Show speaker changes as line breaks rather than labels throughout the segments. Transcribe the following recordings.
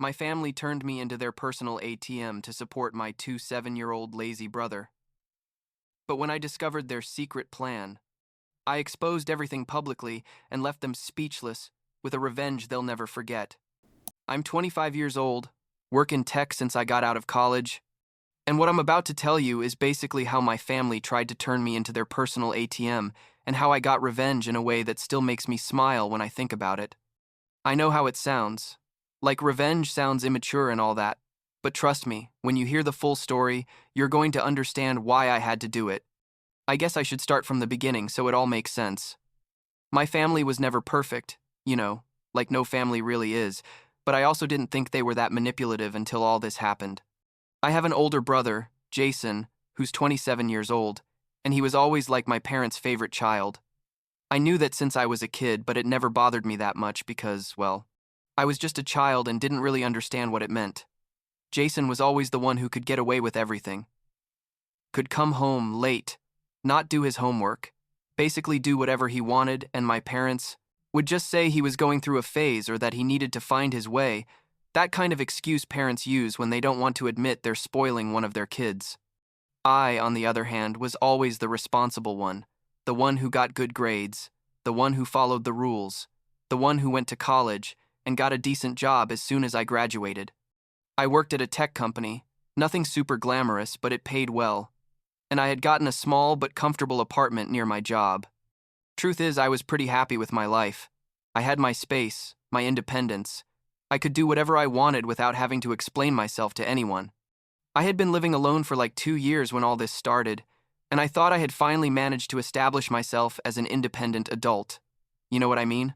My family turned me into their personal ATM to support my 7-year-old lazy brother. But when I discovered their secret plan, I exposed everything publicly and left them speechless with a revenge they'll never forget. I'm 25 years old, work in tech since I got out of college, and what I'm about to tell you is basically how my family tried to turn me into their personal ATM and how I got revenge in a way that still makes me smile when I think about it. I know how it sounds. Like revenge sounds immature and all that, but trust me, when you hear the full story, you're going to understand why I had to do it. I guess I should start from the beginning so it all makes sense. My family was never perfect, like no family really is, but I also didn't think they were that manipulative until all this happened. I have an older brother, Jason, who's 27 years old, and he was always like my parents' favorite child. I knew that since I was a kid, but it never bothered me that much because, well, I was just a child and didn't really understand what it meant. Jason was always the one who could get away with everything. Could come home late, not do his homework, basically do whatever he wanted, and my parents would just say he was going through a phase or that he needed to find his way, that kind of excuse parents use when they don't want to admit they're spoiling one of their kids. I, on the other hand, was always the responsible one, the one who got good grades, the one who followed the rules, the one who went to college and got a decent job as soon as I graduated. I worked at a tech company, nothing super glamorous, but it paid well, and I had gotten a small but comfortable apartment near my job. Truth is, I was pretty happy with my life. I had my space, my independence. I could do whatever I wanted without having to explain myself to anyone. I had been living alone for like 2 years when all this started, and I thought I had finally managed to establish myself as an independent adult. You know what I mean?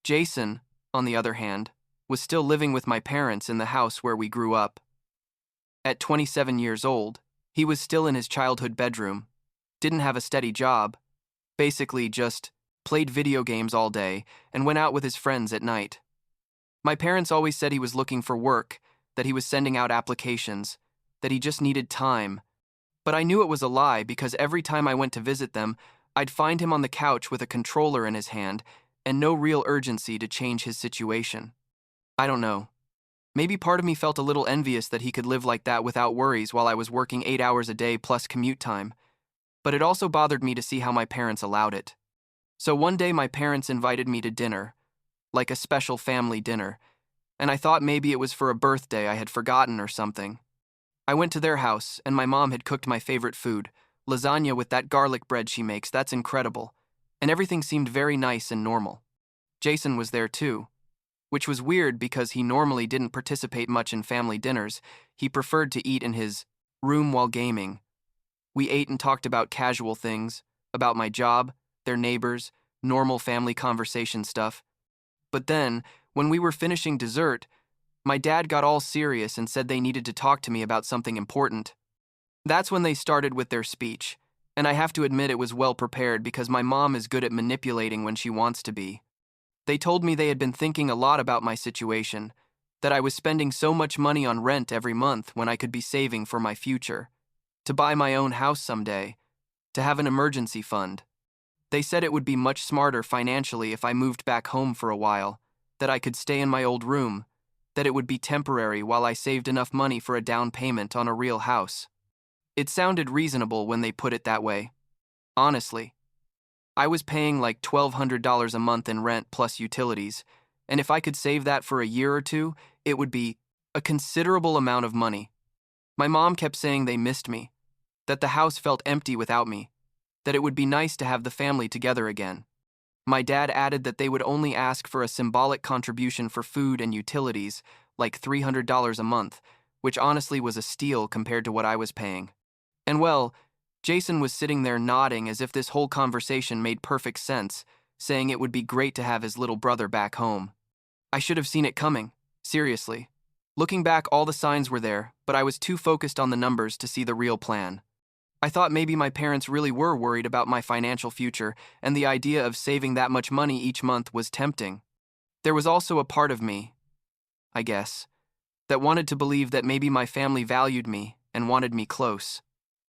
Jason, on the other hand, was still living with my parents in the house where we grew up. At 27 years old, he was still in his childhood bedroom, didn't have a steady job, basically just played video games all day and went out with his friends at night. My parents always said he was looking for work, that he was sending out applications, that he just needed time. But I knew it was a lie because every time I went to visit them, I'd find him on the couch with a controller in his hand and no real urgency to change his situation. I don't know. Maybe part of me felt a little envious that he could live like that without worries while I was working 8 hours a day plus commute time. But it also bothered me to see how my parents allowed it. So one day my parents invited me to dinner, like a special family dinner, and I thought maybe it was for a birthday I had forgotten or something. I went to their house, and my mom had cooked my favorite food, lasagna with that garlic bread she makes, that's incredible, and everything seemed very nice and normal. Jason was there too, which was weird because he normally didn't participate much in family dinners. He preferred to eat in his room while gaming. We ate and talked about casual things, about my job, their neighbors, normal family conversation stuff. But then, when we were finishing dessert, my dad got all serious and said they needed to talk to me about something important. That's when they started with their speech, and I have to admit it was well prepared because my mom is good at manipulating when she wants to be. They told me they had been thinking a lot about my situation, that I was spending so much money on rent every month when I could be saving for my future, to buy my own house someday, to have an emergency fund. They said it would be much smarter financially if I moved back home for a while, that I could stay in my old room, that it would be temporary while I saved enough money for a down payment on a real house. It sounded reasonable when they put it that way. Honestly, I was paying like $1,200 a month in rent plus utilities, and if I could save that for a year or two, it would be a considerable amount of money. My mom kept saying they missed me, that the house felt empty without me, that it would be nice to have the family together again. My dad added that they would only ask for a symbolic contribution for food and utilities, like $300 a month, which honestly was a steal compared to what I was paying. And well, Jason was sitting there nodding as if this whole conversation made perfect sense, saying it would be great to have his little brother back home. I should have seen it coming, seriously. Looking back, all the signs were there, but I was too focused on the numbers to see the real plan. I thought maybe my parents really were worried about my financial future, and the idea of saving that much money each month was tempting. There was also a part of me, I guess, that wanted to believe that maybe my family valued me and wanted me close.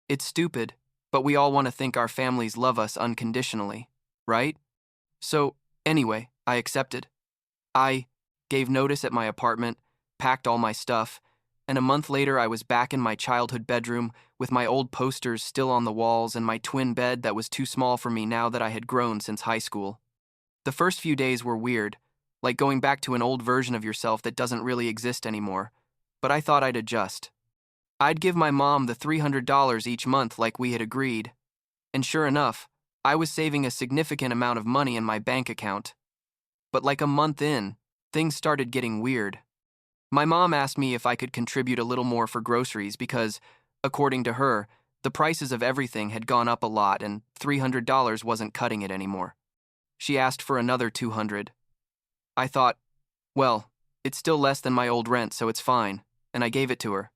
It's stupid, but we all want to think our families love us unconditionally, right? So, anyway, I accepted. I gave notice at my apartment, packed all my stuff, and a month later I was back in my childhood bedroom with my old posters still on the walls and my twin bed that was too small for me now that I had grown since high school. The first few days were weird, like going back to an old version of yourself that doesn't really exist anymore, but I thought I'd adjust. I'd give my mom the $300 each month like we had agreed, and sure enough, I was saving a significant amount of money in my bank account. But like a month in, things started getting weird. My mom asked me if I could contribute a little more for groceries because, according to her, the prices of everything had gone up a lot and $300 wasn't cutting it anymore. She asked for another $200. I thought, well, it's still less than my old rent, so it's fine, and I gave it to her.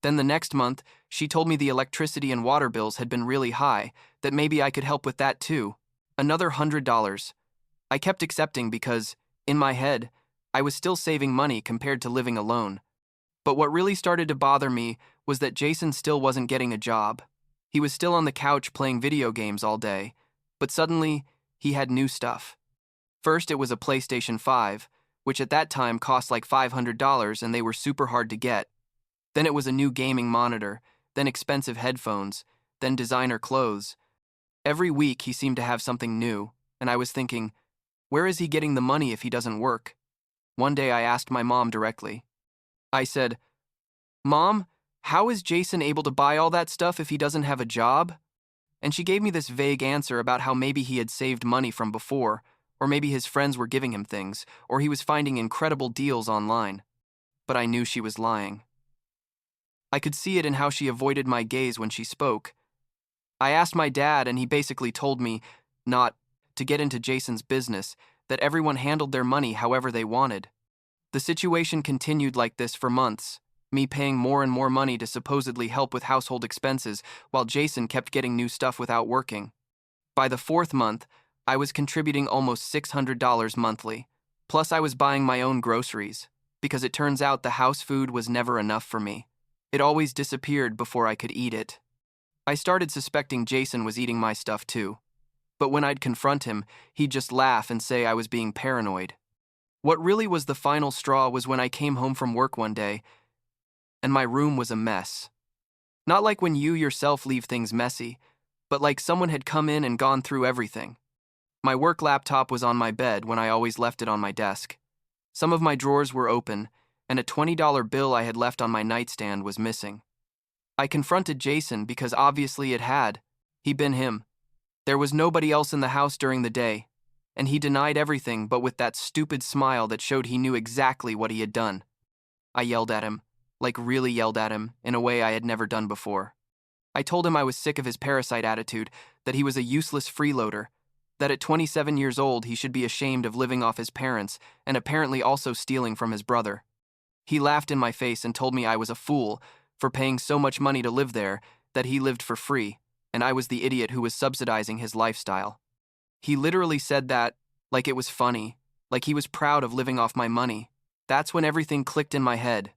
Then the next month, she told me the electricity and water bills had been really high, that maybe I could help with that too. Another $100. I kept accepting because, in my head, I was still saving money compared to living alone. But what really started to bother me was that Jason still wasn't getting a job. He was still on the couch playing video games all day, but suddenly, he had new stuff. First, it was a PlayStation 5, which at that time cost like $500 and they were super hard to get. Then it was a new gaming monitor, then expensive headphones, then designer clothes. Every week he seemed to have something new, and I was thinking, where is he getting the money if he doesn't work? One day I asked my mom directly. I said, "Mom, how is Jason able to buy all that stuff if he doesn't have a job?" And she gave me this vague answer about how maybe he had saved money from before, or maybe his friends were giving him things, or he was finding incredible deals online. But I knew she was lying. I could see it in how she avoided my gaze when she spoke. I asked my dad, and he basically told me not to get into Jason's business, that everyone handled their money however they wanted. The situation continued like this for months, me paying more and more money to supposedly help with household expenses while Jason kept getting new stuff without working. By the fourth month, I was contributing almost $600 monthly, plus I was buying my own groceries, because it turns out the house food was never enough for me. It always disappeared before I could eat it. I started suspecting Jason was eating my stuff too. But when I'd confront him, he'd just laugh and say I was being paranoid. What really was the final straw was when I came home from work one day, and my room was a mess. Not like when you yourself leave things messy, but like someone had come in and gone through everything. My work laptop was on my bed when I always left it on my desk. Some of my drawers were open, and a $20 bill I had left on my nightstand was missing. I confronted Jason because obviously it had. He'd been him. There was nobody else in the house during the day, and he denied everything but with that stupid smile that showed he knew exactly what he had done. I yelled at him, like really yelled at him, in a way I had never done before. I told him I was sick of his parasite attitude, that he was a useless freeloader, that at 27 years old he should be ashamed of living off his parents and apparently also stealing from his brother. He laughed in my face and told me I was a fool for paying so much money to live there, that he lived for free, and I was the idiot who was subsidizing his lifestyle. He literally said that, like it was funny, like he was proud of living off my money. That's when everything clicked in my head.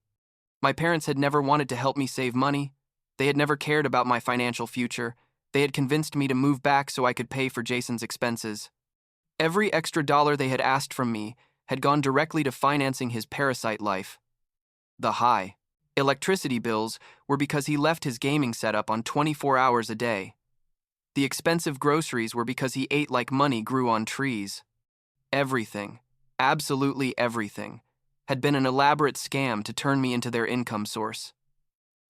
My parents had never wanted to help me save money. They had never cared about my financial future. They had convinced me to move back so I could pay for Jason's expenses. Every extra dollar they had asked from me had gone directly to financing his parasite life. The high electricity bills were because he left his gaming setup on 24 hours a day. The expensive groceries were because he ate like money grew on trees. Everything, absolutely everything, had been an elaborate scam to turn me into their income source.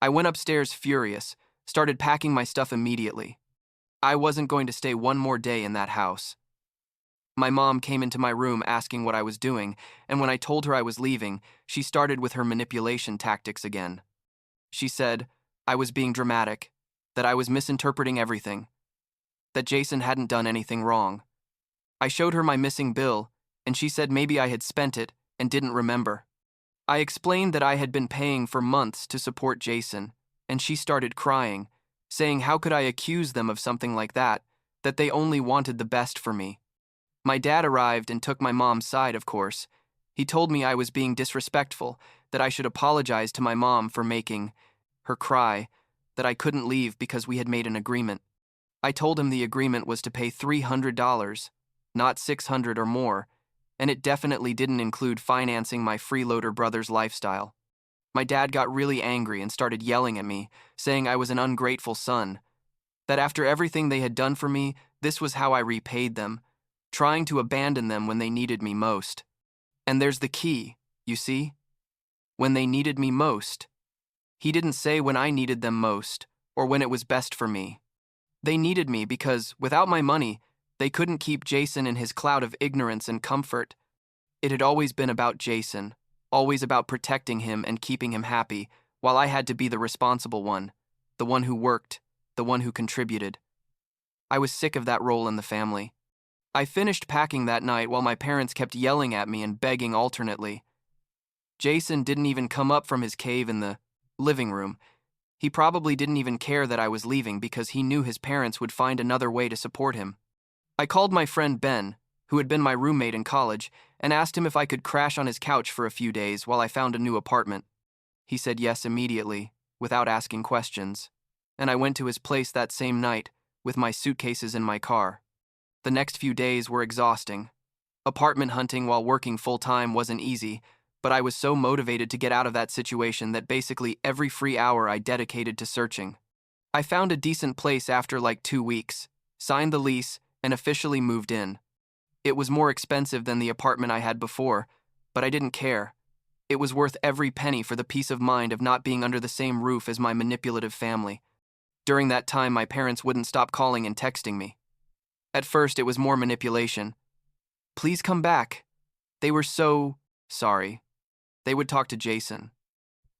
I went upstairs furious, started packing my stuff immediately. I wasn't going to stay one more day in that house. My mom came into my room asking what I was doing, and when I told her I was leaving, she started with her manipulation tactics again. She said I was being dramatic, that I was misinterpreting everything, that Jason hadn't done anything wrong. I showed her my missing bill, and she said maybe I had spent it and didn't remember. I explained that I had been paying for months to support Jason, and she started crying, saying how could I accuse them of something like that they only wanted the best for me. My dad arrived and took my mom's side, of course. He told me I was being disrespectful, that I should apologize to my mom for making her cry, that I couldn't leave because we had made an agreement. I told him the agreement was to pay $300, not $600 or more, and it definitely didn't include financing my freeloader brother's lifestyle. My dad got really angry and started yelling at me, saying I was an ungrateful son, that after everything they had done for me, this was how I repaid them, trying to abandon them when they needed me most. And there's the key, you see? When they needed me most. He didn't say when I needed them most, or when it was best for me. They needed me because, without my money, they couldn't keep Jason in his cloud of ignorance and comfort. It had always been about Jason, always about protecting him and keeping him happy, while I had to be the responsible one, the one who worked, the one who contributed. I was sick of that role in the family. I finished packing that night while my parents kept yelling at me and begging alternately. Jason didn't even come up from his cave in the living room. He probably didn't even care that I was leaving because he knew his parents would find another way to support him. I called my friend Ben, who had been my roommate in college, and asked him if I could crash on his couch for a few days while I found a new apartment. He said yes immediately, without asking questions, and I went to his place that same night, with my suitcases in my car. The next few days were exhausting. Apartment hunting while working full-time wasn't easy, but I was so motivated to get out of that situation that basically every free hour I dedicated to searching. I found a decent place after like 2 weeks, signed the lease, and officially moved in. It was more expensive than the apartment I had before, but I didn't care. It was worth every penny for the peace of mind of not being under the same roof as my manipulative family. During that time, my parents wouldn't stop calling and texting me. At first, it was more manipulation. Please come back. They were so sorry. They would talk to Jason.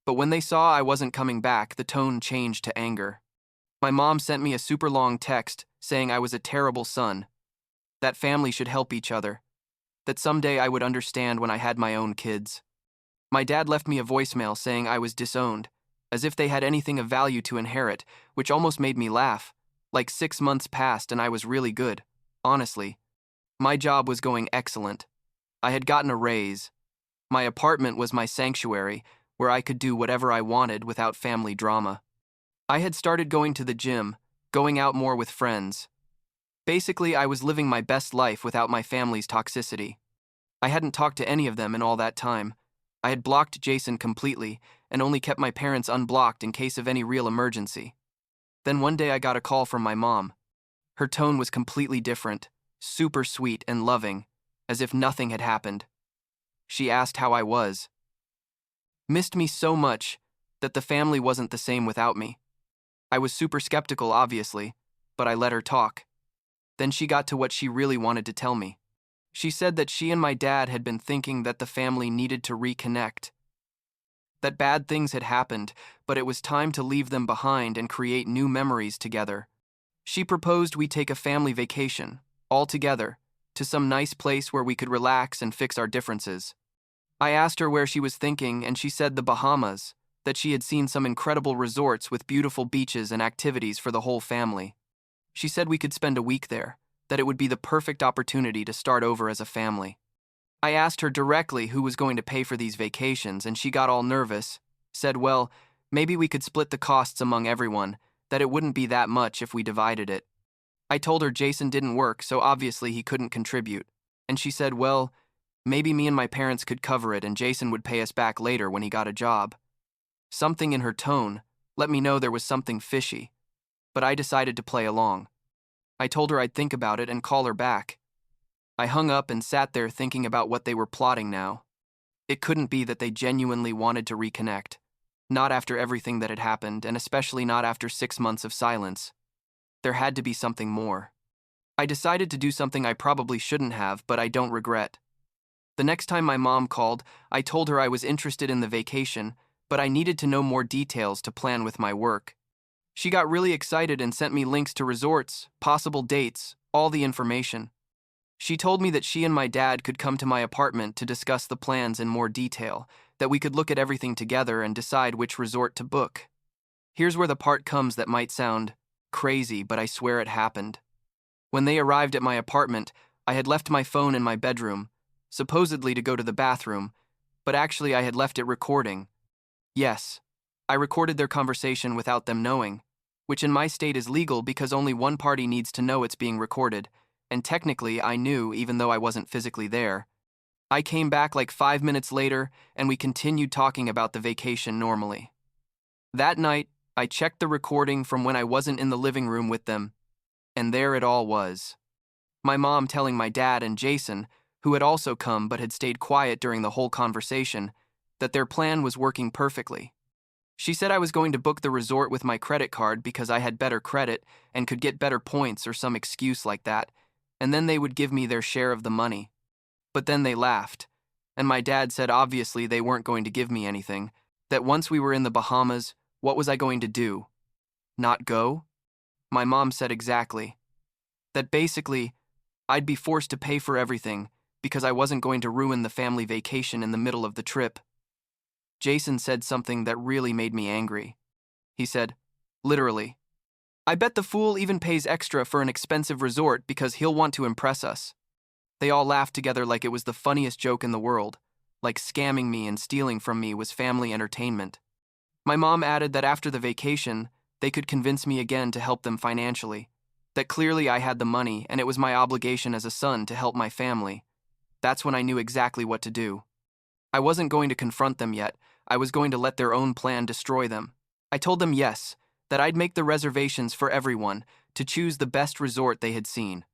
But when they saw I wasn't coming back, the tone changed to anger. My mom sent me a super long text saying I was a terrible son, that family should help each other, that someday I would understand when I had my own kids. My dad left me a voicemail saying I was disowned, as if they had anything of value to inherit, which almost made me laugh. Like 6 months passed and I was really good, honestly. My job was going excellent. I had gotten a raise. My apartment was my sanctuary, where I could do whatever I wanted without family drama. I had started going to the gym, going out more with friends. Basically, I was living my best life without my family's toxicity. I hadn't talked to any of them in all that time. I had blocked Jason completely and only kept my parents unblocked in case of any real emergency. Then one day I got a call from my mom. Her tone was completely different, super sweet and loving, as if nothing had happened. She asked how I was. Missed me so much that the family wasn't the same without me. I was super skeptical, obviously, but I let her talk. Then she got to what she really wanted to tell me. She said that she and my dad had been thinking that the family needed to reconnect. That bad things had happened, but it was time to leave them behind and create new memories together. She proposed we take a family vacation, all together, to some nice place where we could relax and fix our differences. I asked her where she was thinking, and she said the Bahamas, that she had seen some incredible resorts with beautiful beaches and activities for the whole family. She said we could spend a week there, that it would be the perfect opportunity to start over as a family. I asked her directly who was going to pay for these vacations, and she got all nervous, said, well, maybe we could split the costs among everyone, that it wouldn't be that much if we divided it. I told her Jason didn't work, so obviously he couldn't contribute, and she said, well, maybe me and my parents could cover it and Jason would pay us back later when he got a job. Something in her tone let me know there was something fishy, but I decided to play along. I told her I'd think about it and call her back. I hung up and sat there thinking about what they were plotting now. It couldn't be that they genuinely wanted to reconnect, not after everything that had happened, and especially not after 6 months of silence. There had to be something more. I decided to do something I probably shouldn't have, but I don't regret. The next time my mom called, I told her I was interested in the vacation, but I needed to know more details to plan with my work. She got really excited and sent me links to resorts, possible dates, all the information. She told me that she and my dad could come to my apartment to discuss the plans in more detail, that we could look at everything together and decide which resort to book. Here's where the part comes that might sound crazy, but I swear it happened. When they arrived at my apartment, I had left my phone in my bedroom, supposedly to go to the bathroom, but actually I had left it recording. Yes, I recorded their conversation without them knowing, which in my state is legal because only one party needs to know it's being recorded, and technically I knew even though I wasn't physically there. I came back like 5 minutes later, and we continued talking about the vacation normally. That night, I checked the recording from when I wasn't in the living room with them, and there it all was. My mom telling my dad and Jason, who had also come but had stayed quiet during the whole conversation, that their plan was working perfectly. She said I was going to book the resort with my credit card because I had better credit and could get better points or some excuse like that, and then they would give me their share of the money. But then they laughed, and my dad said obviously they weren't going to give me anything, that once we were in the Bahamas, what was I going to do? Not go? My mom said exactly. That basically, I'd be forced to pay for everything because I wasn't going to ruin the family vacation in the middle of the trip. Jason said something that really made me angry. He said, literally, I bet the fool even pays extra for an expensive resort because he'll want to impress us. They all laughed together like it was the funniest joke in the world, like scamming me and stealing from me was family entertainment. My mom added that after the vacation, they could convince me again to help them financially, that clearly I had the money and it was my obligation as a son to help my family. That's when I knew exactly what to do. I wasn't going to confront them yet. I was going to let their own plan destroy them. I told them yes, that I'd make the reservations for everyone to choose the best resort they had seen.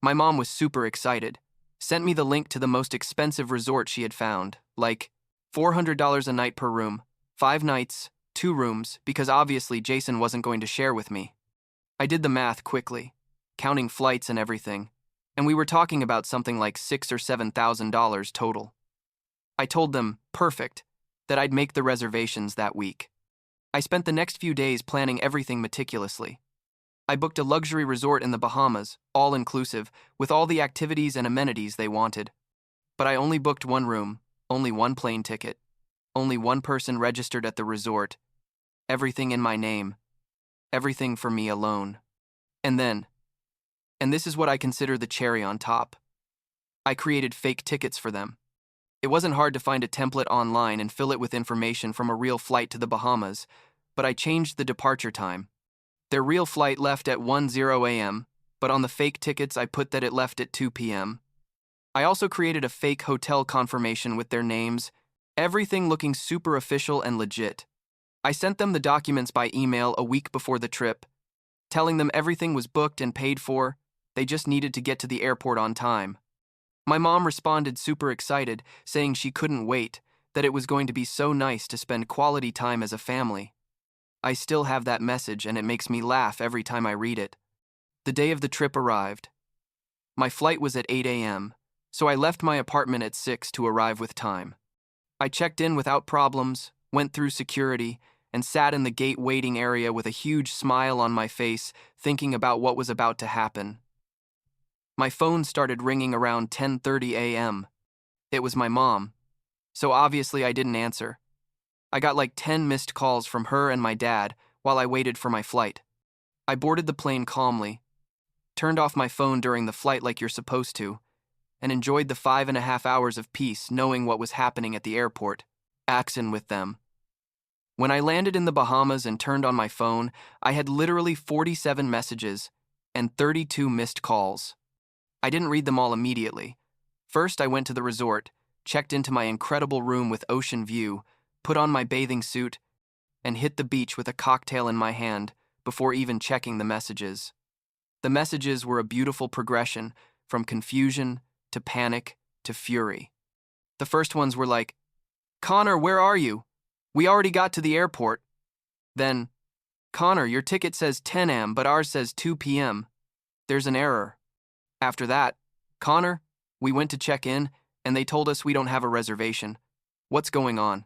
My mom was super excited, sent me the link to the most expensive resort she had found, like $400 a night per room, 5 nights, 2 rooms, because obviously Jason wasn't going to share with me. I did the math quickly, counting flights and everything, and we were talking about something like $6,000 or $7,000 total. I told them, perfect, that I'd make the reservations that week. I spent the next few days planning everything meticulously. I booked a luxury resort in the Bahamas, all-inclusive, with all the activities and amenities they wanted. But I only booked 1 room, only 1 plane ticket, only 1 person registered at the resort, everything in my name, everything for me alone. And this is what I consider the cherry on top, I created fake tickets for them. It wasn't hard to find a template online and fill it with information from a real flight to the Bahamas, but I changed the departure time. Their real flight left at 1:00 a.m., but on the fake tickets I put that it left at 2 p.m. I also created a fake hotel confirmation with their names, everything looking super official and legit. I sent them the documents by email a week before the trip, telling them everything was booked and paid for, they just needed to get to the airport on time. My mom responded super excited, saying she couldn't wait, that it was going to be so nice to spend quality time as a family. I still have that message and it makes me laugh every time I read it. The day of the trip arrived. My flight was at 8 a.m., so I left my apartment at 6 to arrive with time. I checked in without problems, went through security, and sat in the gate waiting area with a huge smile on my face, thinking about what was about to happen. My phone started ringing around 10:30 a.m. It was my mom, so obviously I didn't answer. I got like 10 missed calls from her and my dad while I waited for my flight. I boarded the plane calmly, turned off my phone during the flight like you're supposed to, and enjoyed the 5.5 hours of peace knowing what was happening at the airport, axing with them. When I landed in the Bahamas and turned on my phone, I had literally 47 messages and 32 missed calls. I didn't read them all immediately. First, I went to the resort, checked into my incredible room with ocean view, put on my bathing suit, and hit the beach with a cocktail in my hand before even checking the messages. The messages were a beautiful progression from confusion to panic to fury. The first ones were like, Connor, where are you? We already got to the airport. Then, Connor, your ticket says 10 a.m. but ours says 2 p.m. There's an error. After that, Connor, we went to check in and they told us we don't have a reservation. What's going on?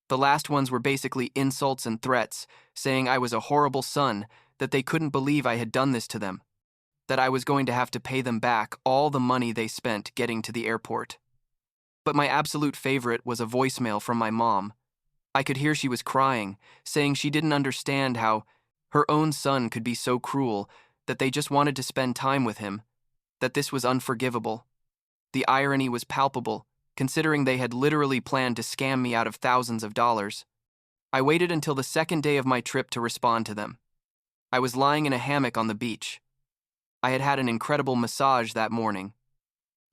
The last ones were basically insults and threats, saying I was a horrible son, that they couldn't believe I had done this to them, that I was going to have to pay them back all the money they spent getting to the airport. But my absolute favorite was a voicemail from my mom. I could hear she was crying, saying she didn't understand how her own son could be so cruel, that they just wanted to spend time with him, that this was unforgivable. The irony was palpable, considering they had literally planned to scam me out of thousands of dollars. I waited until the second day of my trip to respond to them. I was lying in a hammock on the beach. I had had an incredible massage that morning.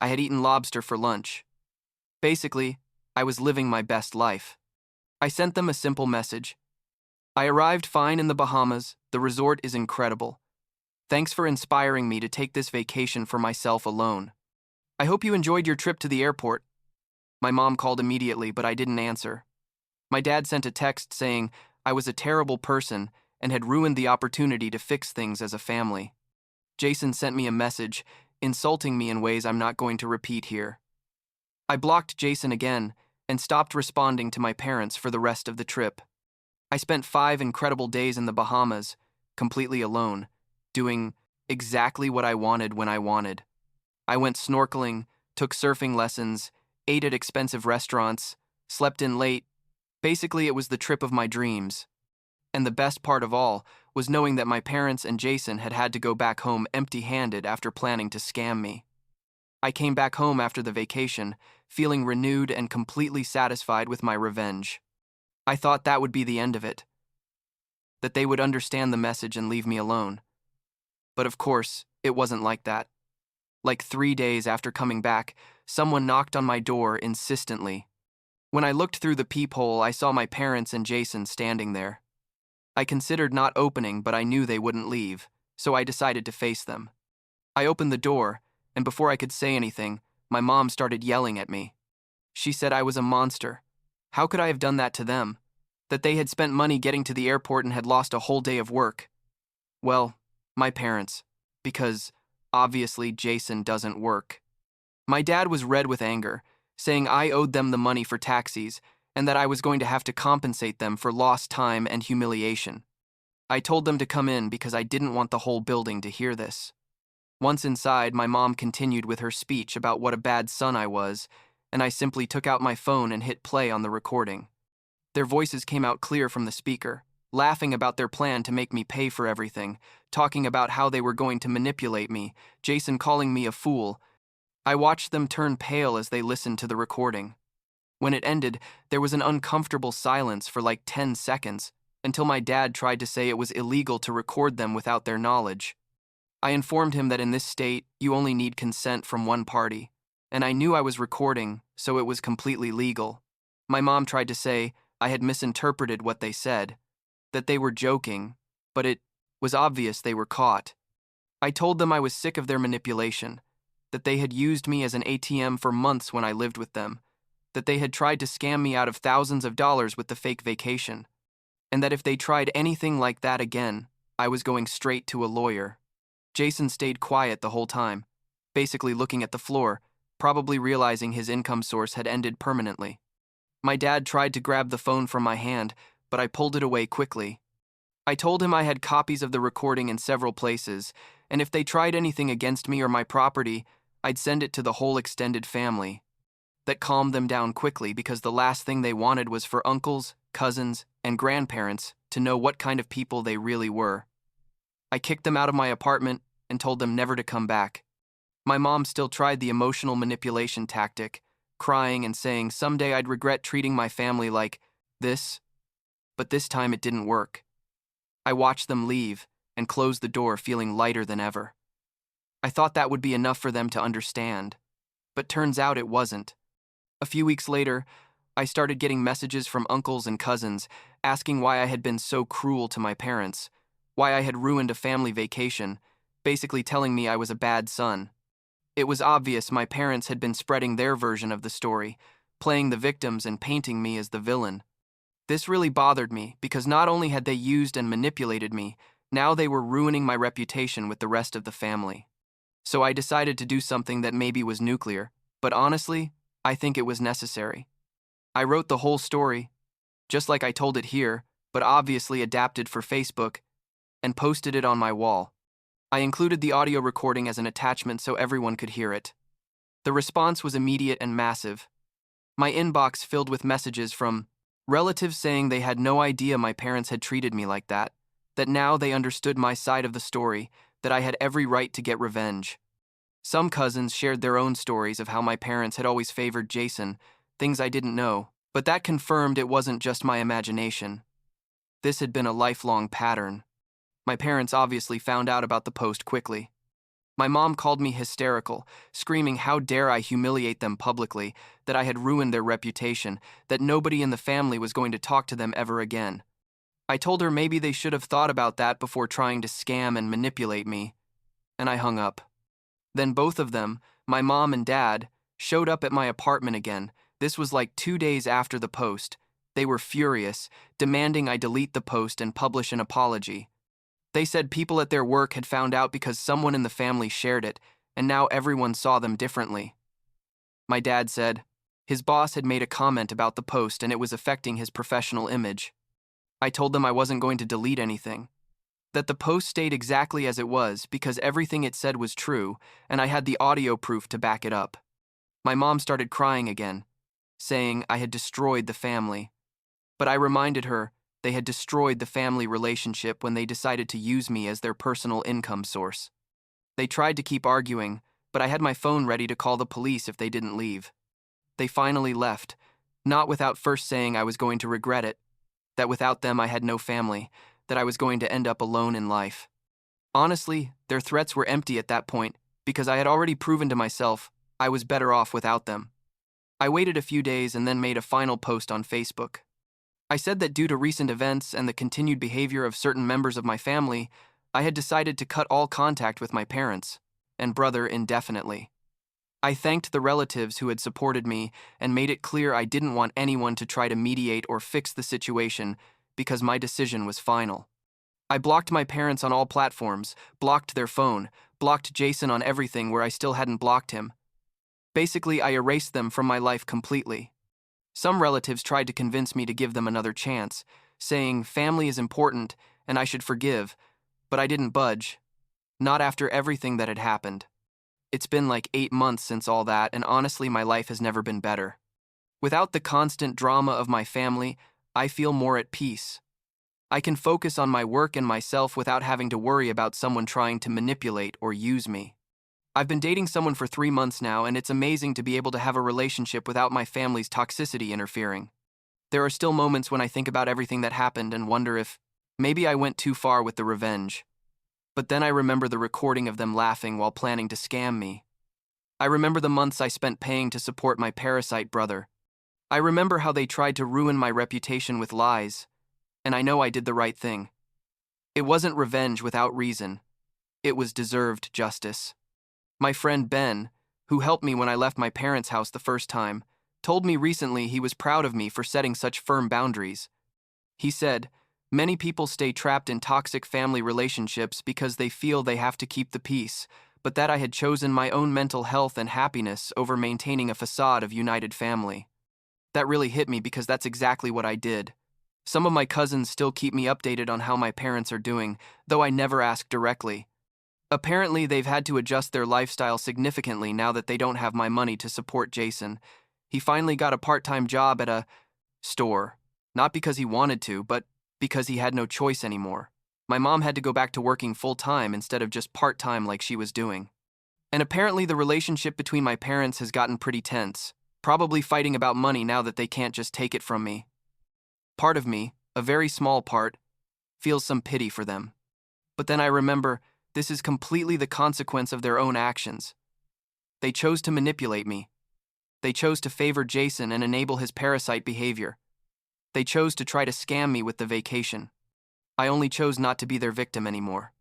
I had eaten lobster for lunch. Basically, I was living my best life. I sent them a simple message. I arrived fine in the Bahamas. The resort is incredible. Thanks for inspiring me to take this vacation for myself alone. I hope you enjoyed your trip to the airport. My mom called immediately, but I didn't answer. My dad sent a text saying I was a terrible person and had ruined the opportunity to fix things as a family. Jason sent me a message, insulting me in ways I'm not going to repeat here. I blocked Jason again and stopped responding to my parents for the rest of the trip. I spent 5 incredible days in the Bahamas, completely alone, doing exactly what I wanted when I wanted. I went snorkeling, took surfing lessons, ate at expensive restaurants, slept in late. Basically, it was the trip of my dreams. And the best part of all was knowing that my parents and Jason had to go back home empty-handed after planning to scam me. I came back home after the vacation, feeling renewed and completely satisfied with my revenge. I thought that would be the end of it, that they would understand the message and leave me alone. But of course, it wasn't like that. Like 3 days after coming back, someone knocked on my door insistently. When I looked through the peephole, I saw my parents and Jason standing there. I considered not opening, but I knew they wouldn't leave, so I decided to face them. I opened the door, and before I could say anything, my mom started yelling at me. She said I was a monster. How could I have done that to them? That they had spent money getting to the airport and had lost a whole day of work. Well, my parents, because obviously Jason doesn't work. My dad was red with anger, saying I owed them the money for taxis and that I was going to have to compensate them for lost time and humiliation. I told them to come in because I didn't want the whole building to hear this. Once inside, my mom continued with her speech about what a bad son I was, and I simply took out my phone and hit play on the recording. Their voices came out clear from the speaker, laughing about their plan to make me pay for everything, talking about how they were going to manipulate me, Jason calling me a fool. I watched them turn pale as they listened to the recording. When it ended, there was an uncomfortable silence for like 10 seconds, until my dad tried to say it was illegal to record them without their knowledge. I informed him that in this state, you only need consent from one party, and I knew I was recording, so it was completely legal. My mom tried to say I had misinterpreted what they said, that they were joking, but it was obvious they were caught. I told them I was sick of their manipulation, that they had used me as an ATM for months when I lived with them, that they had tried to scam me out of thousands of dollars with the fake vacation, and that if they tried anything like that again, I was going straight to a lawyer. Jason stayed quiet the whole time, basically looking at the floor, probably realizing his income source had ended permanently. My dad tried to grab the phone from my hand, but I pulled it away quickly. I told him I had copies of the recording in several places, and if they tried anything against me or my property, I'd send it to the whole extended family. That calmed them down quickly because the last thing they wanted was for uncles, cousins, and grandparents to know what kind of people they really were. I kicked them out of my apartment and told them never to come back. My mom still tried the emotional manipulation tactic, crying and saying someday I'd regret treating my family like this, but this time it didn't work. I watched them leave and closed the door feeling lighter than ever. I thought that would be enough for them to understand, but turns out it wasn't. A few weeks later, I started getting messages from uncles and cousins asking why I had been so cruel to my parents, why I had ruined a family vacation, basically telling me I was a bad son. It was obvious my parents had been spreading their version of the story, playing the victims and painting me as the villain. This really bothered me because not only had they used and manipulated me, now they were ruining my reputation with the rest of the family. So I decided to do something that maybe was nuclear, but honestly, I think it was necessary. I wrote the whole story, just like I told it here, but obviously adapted for Facebook, and posted it on my wall. I included the audio recording as an attachment so everyone could hear it. The response was immediate and massive. My inbox filled with messages from relatives saying they had no idea my parents had treated me like that now they understood my side of the story, that I had every right to get revenge. Some cousins shared their own stories of how my parents had always favored Jason, things I didn't know, but that confirmed it wasn't just my imagination. This had been a lifelong pattern. My parents obviously found out about the post quickly. My mom called me hysterical, screaming how dare I humiliate them publicly, that I had ruined their reputation, that nobody in the family was going to talk to them ever again. I told her maybe they should have thought about that before trying to scam and manipulate me, and I hung up. Then both of them, my mom and dad, showed up at my apartment again. This was like 2 days after the post. They were furious, demanding I delete the post and publish an apology. They said people at their work had found out because someone in the family shared it, and now everyone saw them differently. My dad said his boss had made a comment about the post and it was affecting his professional image. I told them I wasn't going to delete anything, that the post stayed exactly as it was because everything it said was true, and I had the audio proof to back it up. My mom started crying again, saying I had destroyed the family. But I reminded her they had destroyed the family relationship when they decided to use me as their personal income source. They tried to keep arguing, but I had my phone ready to call the police if they didn't leave. They finally left, not without first saying I was going to regret it, that without them I had no family, that I was going to end up alone in life. Honestly, their threats were empty at that point because I had already proven to myself I was better off without them. I waited a few days and then made a final post on Facebook. I said that due to recent events and the continued behavior of certain members of my family, I had decided to cut all contact with my parents and brother indefinitely. I thanked the relatives who had supported me and made it clear I didn't want anyone to try to mediate or fix the situation because my decision was final. I blocked my parents on all platforms, blocked their phone, blocked Jason on everything where I still hadn't blocked him. Basically, I erased them from my life completely. Some relatives tried to convince me to give them another chance, saying family is important and I should forgive, but I didn't budge. Not after everything that had happened. It's been like 8 months since all that, and honestly, my life has never been better. Without the constant drama of my family, I feel more at peace. I can focus on my work and myself without having to worry about someone trying to manipulate or use me. I've been dating someone for 3 months now, and it's amazing to be able to have a relationship without my family's toxicity interfering. There are still moments when I think about everything that happened and wonder if maybe I went too far with the revenge. But then I remember the recording of them laughing while planning to scam me. I remember the months I spent paying to support my parasite brother. I remember how they tried to ruin my reputation with lies, and I know I did the right thing. It wasn't revenge without reason. It was deserved justice. My friend Ben, who helped me when I left my parents' house the first time, told me recently he was proud of me for setting such firm boundaries. He said, many people stay trapped in toxic family relationships because they feel they have to keep the peace, but that I had chosen my own mental health and happiness over maintaining a facade of united family. That really hit me because that's exactly what I did. Some of my cousins still keep me updated on how my parents are doing, though I never ask directly. Apparently, they've had to adjust their lifestyle significantly now that they don't have my money to support Jason. He finally got a part-time job at a store, not because he wanted to, but because he had no choice anymore. My mom had to go back to working full-time instead of just part-time like she was doing. And apparently the relationship between my parents has gotten pretty tense, probably fighting about money now that they can't just take it from me. Part of me, a very small part, feels some pity for them. But then I remember this is completely the consequence of their own actions. They chose to manipulate me. They chose to favor Jason and enable his parasite behavior. They chose to try to scam me with the vacation. I only chose not to be their victim anymore.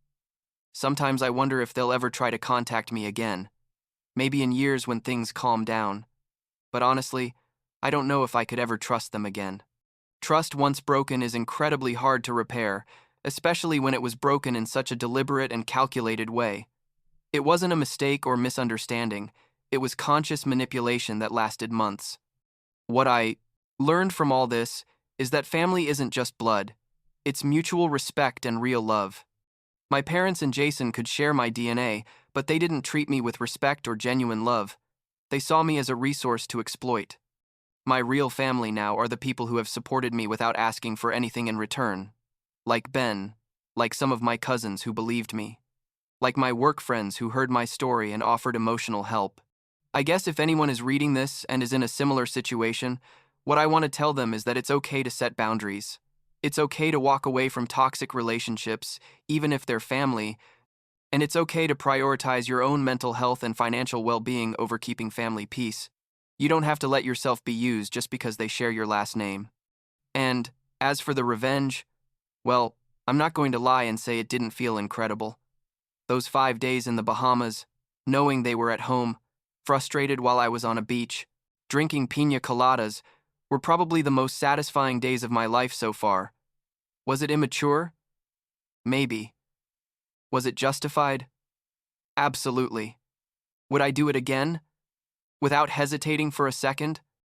Sometimes I wonder if they'll ever try to contact me again. Maybe in years when things calm down. But honestly, I don't know if I could ever trust them again. Trust once broken is incredibly hard to repair, especially when it was broken in such a deliberate and calculated way. It wasn't a mistake or misunderstanding. It was conscious manipulation that lasted months. What I learned from all this is that family isn't just blood. It's mutual respect and real love. My parents and Jason could share my DNA, but they didn't treat me with respect or genuine love. They saw me as a resource to exploit. My real family now are the people who have supported me without asking for anything in return. Like Ben, like some of my cousins who believed me. Like my work friends who heard my story and offered emotional help. I guess if anyone is reading this and is in a similar situation, what I want to tell them is that it's okay to set boundaries. It's okay to walk away from toxic relationships, even if they're family, And it's okay to prioritize your own mental health and financial well-being over keeping family peace. You don't have to let yourself be used just because they share your last name. And as for the revenge, well, I'm not going to lie and say it didn't feel incredible. Those 5 days in the Bahamas, knowing they were at home, frustrated while I was on a beach, drinking piña coladas, were probably the most satisfying days of my life so far. Was it immature? Maybe. Was it justified? Absolutely. Would I do it again? Without hesitating for a second?